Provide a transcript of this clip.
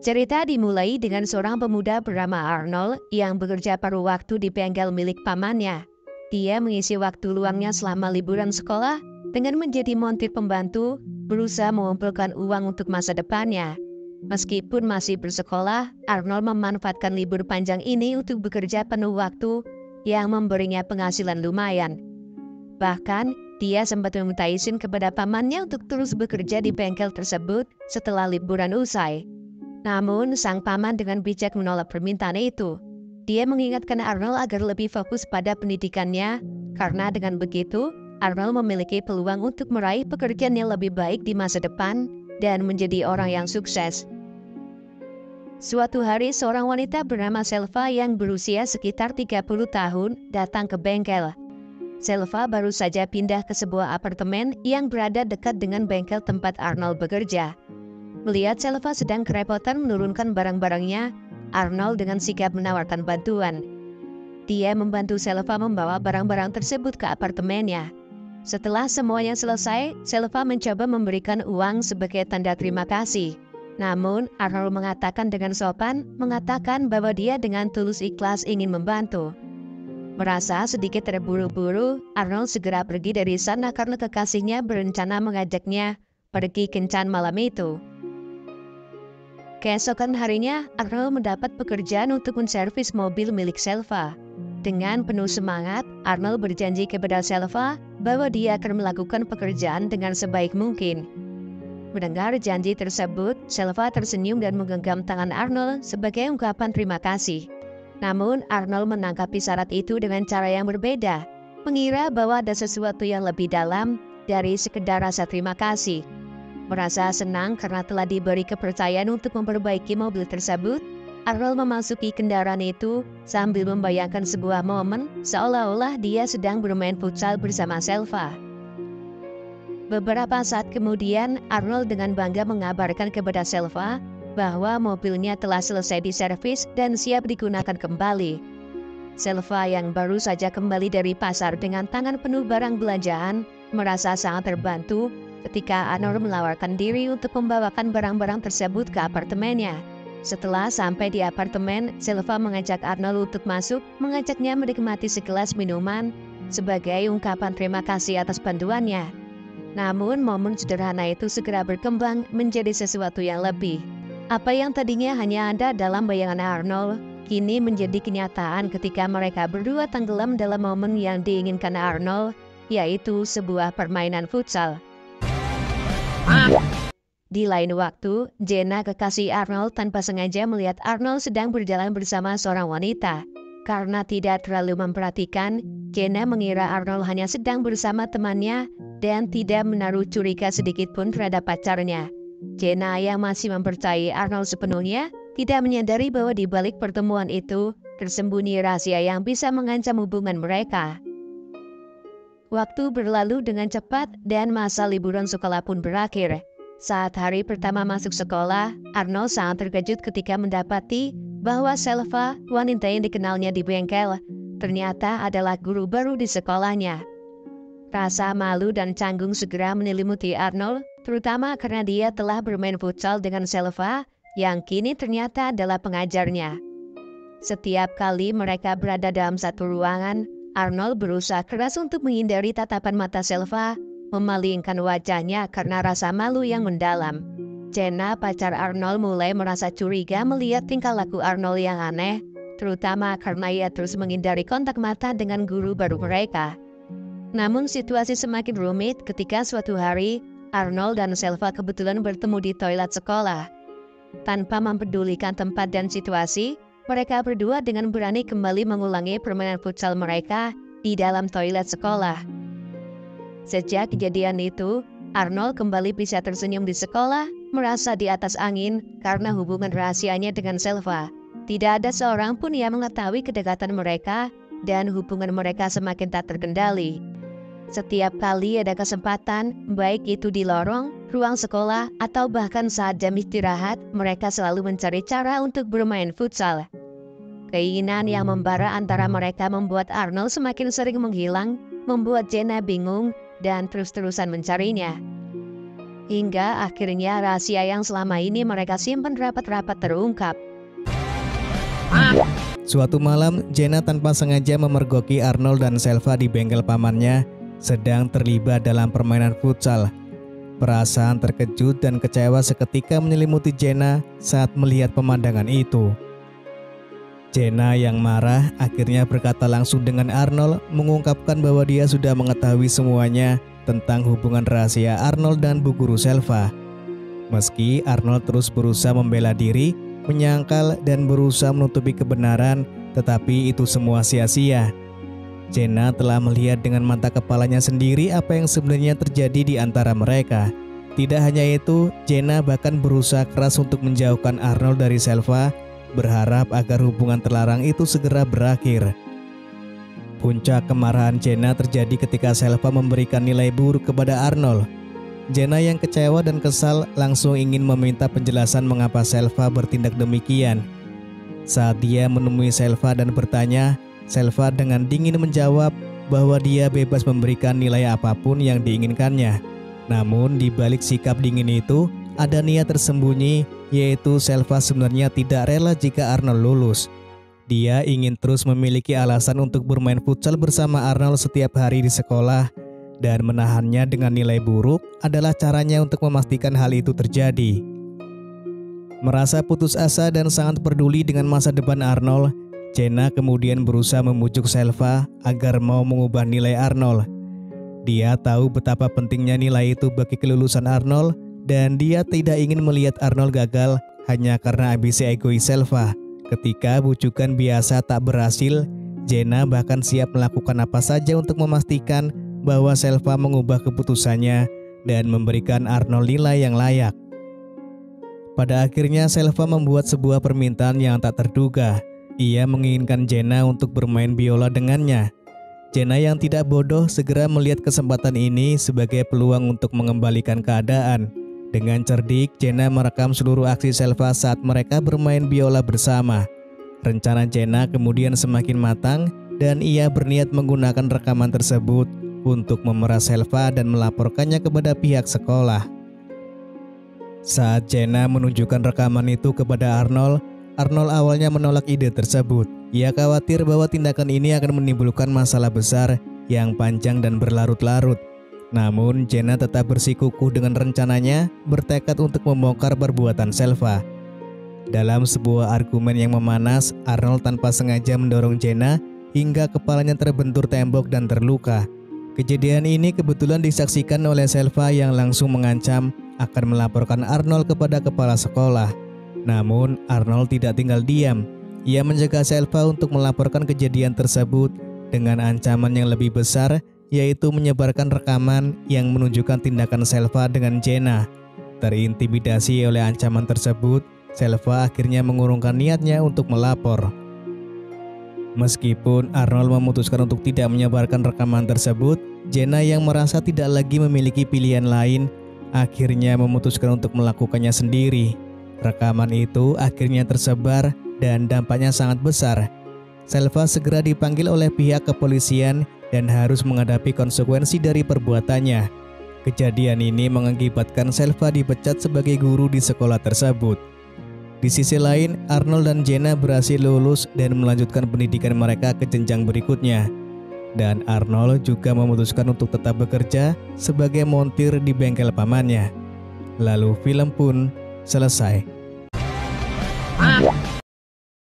Cerita dimulai dengan seorang pemuda bernama Arnold yang bekerja paruh waktu di bengkel milik pamannya. Dia mengisi waktu luangnya selama liburan sekolah dengan menjadi montir pembantu, berusaha mengumpulkan uang untuk masa depannya. Meskipun masih bersekolah, Arnold memanfaatkan libur panjang ini untuk bekerja penuh waktu yang memberinya penghasilan lumayan. Bahkan, dia sempat meminta izin kepada pamannya untuk terus bekerja di bengkel tersebut setelah liburan usai. Namun, sang paman dengan bijak menolak permintaan itu. Dia mengingatkan Arnold agar lebih fokus pada pendidikannya, karena dengan begitu, Arnold memiliki peluang untuk meraih pekerjaan yang lebih baik di masa depan dan menjadi orang yang sukses. Suatu hari, seorang wanita bernama Selva yang berusia sekitar 30 tahun datang ke bengkel. Selva baru saja pindah ke sebuah apartemen yang berada dekat dengan bengkel tempat Arnold bekerja. Melihat Selva sedang kerepotan menurunkan barang-barangnya, Arnold dengan sigap menawarkan bantuan. Dia membantu Selva membawa barang-barang tersebut ke apartemennya. Setelah semuanya selesai, Selva mencoba memberikan uang sebagai tanda terima kasih. Namun, Arnold mengatakan dengan sopan, bahwa dia dengan tulus ikhlas ingin membantu. Merasa sedikit terburu-buru, Arnold segera pergi dari sana karena kekasihnya berencana mengajaknya pergi kencan malam itu. Keesokan harinya, Arnold mendapat pekerjaan untuk menservis mobil milik Selva. Dengan penuh semangat, Arnold berjanji kepada Selva bahwa dia akan melakukan pekerjaan dengan sebaik mungkin. Mendengar janji tersebut, Selva tersenyum dan menggenggam tangan Arnold sebagai ungkapan terima kasih. Namun, Arnold menanggapi syarat itu dengan cara yang berbeda, mengira bahwa ada sesuatu yang lebih dalam dari sekedar rasa terima kasih. Merasa senang karena telah diberi kepercayaan untuk memperbaiki mobil tersebut, Arnold memasuki kendaraan itu sambil membayangkan sebuah momen seolah-olah dia sedang bermain futsal bersama Selva. Beberapa saat kemudian, Arnold dengan bangga mengabarkan kepada Selva bahwa mobilnya telah selesai diservis dan siap digunakan kembali. Selva yang baru saja kembali dari pasar dengan tangan penuh barang belanjaan, merasa sangat terbantu ketika Arnold menawarkan diri untuk membawakan barang-barang tersebut ke apartemennya. Setelah sampai di apartemen, Selva mengajak Arnold untuk masuk, mengajaknya menikmati segelas minuman sebagai ungkapan terima kasih atas bantuannya. Namun, momen sederhana itu segera berkembang menjadi sesuatu yang lebih. Apa yang tadinya hanya ada dalam bayangan Arnold, kini menjadi kenyataan ketika mereka berdua tenggelam dalam momen yang diinginkan Arnold, yaitu sebuah permainan futsal. Di lain waktu, Jenna, kekasih Arnold, tanpa sengaja melihat Arnold sedang berjalan bersama seorang wanita. Karena tidak terlalu memperhatikan, Jenna mengira Arnold hanya sedang bersama temannya dan tidak menaruh curiga sedikit pun terhadap pacarnya. Jenna yang masih mempercayai Arnold sepenuhnya, tidak menyadari bahwa di balik pertemuan itu tersembunyi rahasia yang bisa mengancam hubungan mereka. Waktu berlalu dengan cepat dan masa liburan sekolah pun berakhir. Saat hari pertama masuk sekolah, Arnold sangat terkejut ketika mendapati bahwa Selva, wanita yang dikenalnya di bengkel, ternyata adalah guru baru di sekolahnya. Rasa malu dan canggung segera menyelimuti Arnold, terutama karena dia telah bermain futsal dengan Selva, yang kini ternyata adalah pengajarnya. Setiap kali mereka berada dalam satu ruangan, Arnold berusaha keras untuk menghindari tatapan mata Selva, memalingkan wajahnya karena rasa malu yang mendalam. Jenna, pacar Arnold, mulai merasa curiga melihat tingkah laku Arnold yang aneh, terutama karena ia terus menghindari kontak mata dengan guru baru mereka. Namun situasi semakin rumit ketika suatu hari, Arnold dan Selva kebetulan bertemu di toilet sekolah. Tanpa mempedulikan tempat dan situasi, mereka berdua dengan berani kembali mengulangi permainan futsal mereka di dalam toilet sekolah. Sejak kejadian itu, Arnold kembali bisa tersenyum di sekolah, merasa di atas angin karena hubungan rahasianya dengan Selva. Tidak ada seorang pun yang mengetahui kedekatan mereka dan hubungan mereka semakin tak terkendali. Setiap kali ada kesempatan, baik itu di lorong, ruang sekolah, atau bahkan saat jam istirahat, mereka selalu mencari cara untuk bermain futsal. Keinginan yang membara antara mereka membuat Arnold semakin sering menghilang, membuat Jenna bingung dan terus-terusan mencarinya. Hingga akhirnya rahasia yang selama ini mereka simpan rapat-rapat terungkap. Suatu malam, Jenna tanpa sengaja memergoki Arnold dan Selva di bengkel pamannya sedang terlibat dalam permainan futsal. Perasaan terkejut dan kecewa seketika menyelimuti Jenna saat melihat pemandangan itu. Jenna yang marah akhirnya berkata langsung dengan Arnold, mengungkapkan bahwa dia sudah mengetahui semuanya tentang hubungan rahasia Arnold dan Bu Guru Selva. Meski Arnold terus berusaha membela diri, menyangkal dan berusaha menutupi kebenaran, tetapi itu semua sia-sia. Jenna telah melihat dengan mata kepalanya sendiri apa yang sebenarnya terjadi di antara mereka. Tidak hanya itu, Jenna bahkan berusaha keras untuk menjauhkan Arnold dari Selva, berharap agar hubungan terlarang itu segera berakhir. Puncak kemarahan Jenna terjadi ketika Selva memberikan nilai buruk kepada Arnold. Jenna yang kecewa dan kesal langsung ingin meminta penjelasan mengapa Selva bertindak demikian. Saat dia menemui Selva dan bertanya, Selva dengan dingin menjawab bahwa dia bebas memberikan nilai apapun yang diinginkannya. Namun di balik sikap dingin itu ada niat tersembunyi, yaitu Selva sebenarnya tidak rela jika Arnold lulus. Dia ingin terus memiliki alasan untuk bermain futsal bersama Arnold setiap hari di sekolah, dan menahannya dengan nilai buruk adalah caranya untuk memastikan hal itu terjadi. Merasa putus asa dan sangat peduli dengan masa depan Arnold, Jenna kemudian berusaha membujuk Selva agar mau mengubah nilai Arnold. Dia tahu betapa pentingnya nilai itu bagi kelulusan Arnold, dan dia tidak ingin melihat Arnold gagal hanya karena ambisi egois Selva. Ketika bujukan biasa tak berhasil, Jenna bahkan siap melakukan apa saja untuk memastikan bahwa Selva mengubah keputusannya dan memberikan Arnold nilai yang layak. Pada akhirnya Selva membuat sebuah permintaan yang tak terduga. Ia menginginkan Jenna untuk bermain biola dengannya. Jenna yang tidak bodoh segera melihat kesempatan ini sebagai peluang untuk mengembalikan keadaan. Dengan cerdik, Jenna merekam seluruh aksi Selva saat mereka bermain biola bersama. Rencana Jenna kemudian semakin matang dan ia berniat menggunakan rekaman tersebut untuk memeras Selva dan melaporkannya kepada pihak sekolah. Saat Jenna menunjukkan rekaman itu kepada Arnold, Arnold awalnya menolak ide tersebut. Ia khawatir bahwa tindakan ini akan menimbulkan masalah besar yang panjang dan berlarut-larut. Namun Jenna tetap bersikukuh dengan rencananya, bertekad untuk membongkar perbuatan Selva. Dalam sebuah argumen yang memanas, Arnold tanpa sengaja mendorong Jenna hingga kepalanya terbentur tembok dan terluka. Kejadian ini kebetulan disaksikan oleh Selva yang langsung mengancam akan melaporkan Arnold kepada kepala sekolah. Namun Arnold tidak tinggal diam. Ia mencegah Selva untuk melaporkan kejadian tersebut dengan ancaman yang lebih besar, yaitu menyebarkan rekaman yang menunjukkan tindakan Selva dengan Jenna. Terintimidasi oleh ancaman tersebut, Selva akhirnya mengurungkan niatnya untuk melapor. Meskipun Arnold memutuskan untuk tidak menyebarkan rekaman tersebut, Jenna yang merasa tidak lagi memiliki pilihan lain, akhirnya memutuskan untuk melakukannya sendiri. Rekaman itu akhirnya tersebar dan dampaknya sangat besar. Selva segera dipanggil oleh pihak kepolisian dan harus menghadapi konsekuensi dari perbuatannya. Kejadian ini mengakibatkan Selva dipecat sebagai guru di sekolah tersebut. Di sisi lain, Arnold dan Jenna berhasil lulus dan melanjutkan pendidikan mereka ke jenjang berikutnya. Dan Arnold juga memutuskan untuk tetap bekerja sebagai montir di bengkel pamannya. Lalu film pun selesai.